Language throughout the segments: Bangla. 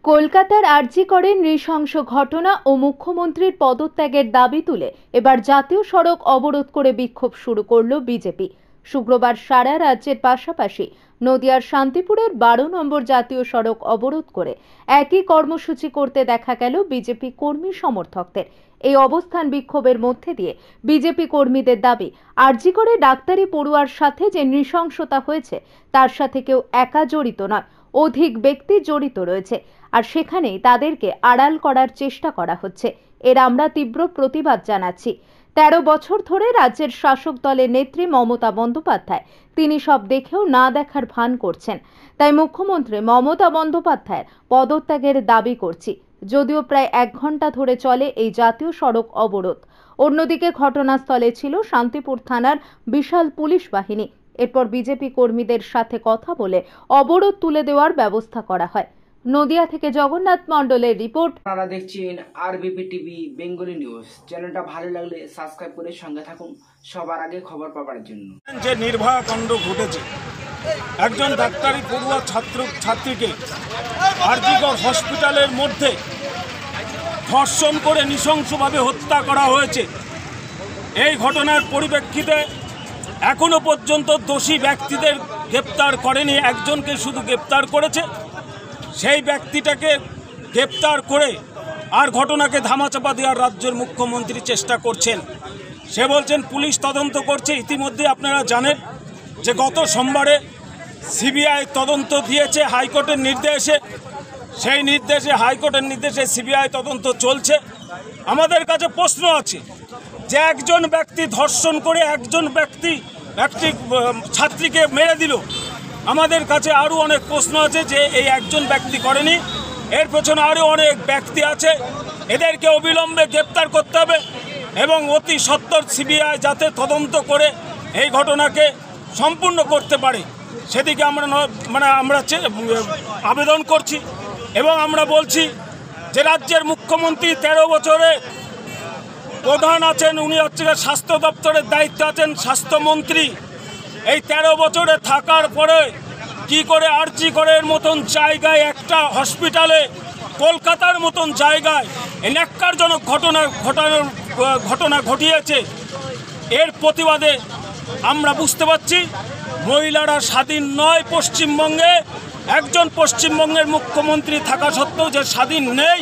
কলকাতার আরজি করের নৃশংস ঘটনা ও মুখ্যমন্ত্রীর পদত্যাগের দাবি তুলে এবার জাতীয় সড়ক অবরোধ করে বিক্ষোভ শুরু করল বিজেপি। শুক্রবার সারা রাজ্যের পাশাপাশি নদিয়ার শান্তিপুরের 12 নম্বর জাতীয় সড়ক অবরোধ করে একই কর্মসূচি করতে দেখা গেল বিজেপি কর্মী সমর্থকদের। এই অবস্থান বিক্ষোভের মধ্যে দিয়ে বিজেপি কর্মীদের দাবি, আরজি করে ডাক্তারি পড়ুয়ার সাথে যে নৃশংসতা হয়েছে তার সাথে কেউ একা জড়িত নয়, অধিক ব্যক্তি জড়িত রয়েছে, আর সেখানেই তাদেরকে আড়াল করার চেষ্টা করা হচ্ছে। এর আমরা তীব্র প্রতিবাদ জানাচ্ছি। 13 বছর ধরে রাজ্যের শাসক দলের নেত্রী মমতা বন্দ্যোপাধ্যায় তিনি সব দেখেও না দেখার ভান করছেন। তাই মুখ্যমন্ত্রী মমতা বন্দ্যোপাধ্যায়ের পদত্যাগের দাবি করছি। যদিও প্রায় 1 ঘন্টা ধরে চলে এই জাতীয় সড়ক অবরোধ। অন্যদিকে ঘটনাস্থলে ছিল শান্তিপুর থানার বিশাল পুলিশ বাহিনী। এরপর বিজেপি কর্মীদের সাথে কথা বলে অবরোধ তুলে দেওয়ার ব্যবস্থা করা হয়। নদিয়া থেকে জগন্নাথ মণ্ডলের রিপোর্ট। আপনারা দেখছেন আরবিপি টিভি বেঙ্গলি নিউজ। চ্যানেলটা ভালো লাগলে সাবস্ক্রাইব করে সঙ্গে থাকুন সবার আগে খবর পাওয়ার জন্য। যে নির্ভয়া কাণ্ড ঘটেছে, একজন ডাক্তারি পড়ুয়া ছাত্রীকে আরজিকর হসপিটালের মধ্যে ধর্ষণ করে নৃশংসভাবে হত্যা করা হয়েছে। এই ঘটনার পরিপ্রেক্ষিতে এখনো পর্যন্ত দোষী ব্যক্তিদের গ্রেপ্তার করেনি, একজনকে শুধু গ্রেপ্তার করেছে। সেই ব্যক্তিটাকে গ্রেপ্তার করে আর ঘটনাকে ধামাচাপা দেওয়ার রাজ্যের মুখ্যমন্ত্রী চেষ্টা করছেন। সে বলছেন পুলিশ তদন্ত করছে। ইতিমধ্যে আপনারা জানেন যে গত সোমবারে সিবিআই তদন্ত দিয়েছে হাইকোর্টের নির্দেশে। সেই নির্দেশে হাইকোর্টের নির্দেশে সিবিআই তদন্ত চলছে। আমাদের কাছে প্রশ্ন আছে যে একজন ব্যক্তি ধর্ষণ করে একজন ব্যক্তি ছাত্রীকে মেরে দিল। আমাদের কাছে আরও অনেক প্রশ্ন আছে যে এই একজন ব্যক্তি করেনি, এর পেছনে আরও অনেক ব্যক্তি আছে। এদেরকে অবিলম্বে গ্রেপ্তার করতে হবে এবং অতি সত্বর সিবিআই যাতে তদন্ত করে এই ঘটনাকে সম্পূর্ণ করতে পারে সেদিকে আমরা আবেদন করছি। এবং আমরা বলছি যে রাজ্যের মুখ্যমন্ত্রী 13 বছরে প্রধান আছেন, উনি হচ্ছে স্বাস্থ্য দপ্তরের দায়িত্বে আছেন স্বাস্থ্যমন্ত্রী। এই 13 বছরে থাকার পরে কি করে আরজি করের মতন জায়গায় একটা হসপিটালে কলকাতার মতন জায়গায় এই ন্যাক্কারজনক ঘটনা ঘটিয়েছে। এর প্রতিবাদে আমরা বুঝতে পারছি মহিলারা স্বাধীন নয়। পশ্চিমবঙ্গে একজন পশ্চিমবঙ্গের মুখ্যমন্ত্রী থাকা সত্ত্বেও যে স্বাধীন নেই।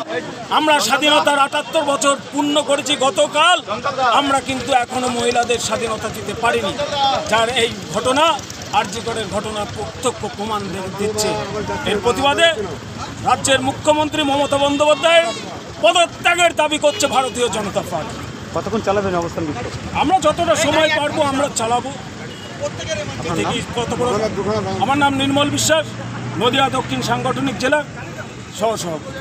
আমরা স্বাধীনতার 78 বছর পূর্ণ করেছি গতকাল, আমরা কিন্তু এখনো মহিলাদের স্বাধীনতা দিতে পারিনি। যার এই ঘটনা আরজি করের ঘটনা প্রত্যক্ষ প্রমাণ দিচ্ছে। এর প্রতিবাদে রাজ্যের মুখ্যমন্ত্রী মমতা বন্দ্যোপাধ্যায় পদত্যাগের দাবি করছে ভারতীয় জনতা পার্টি। কতক্ষণ চালাবেন অবস্থান? আমরা যতটা সময় পারবো আমরা চালাবো। আমার নাম নির্মল বিশ্বাস, নদিয়া দক্ষিণ সাংগঠনিক জেলার সহসভাপতি।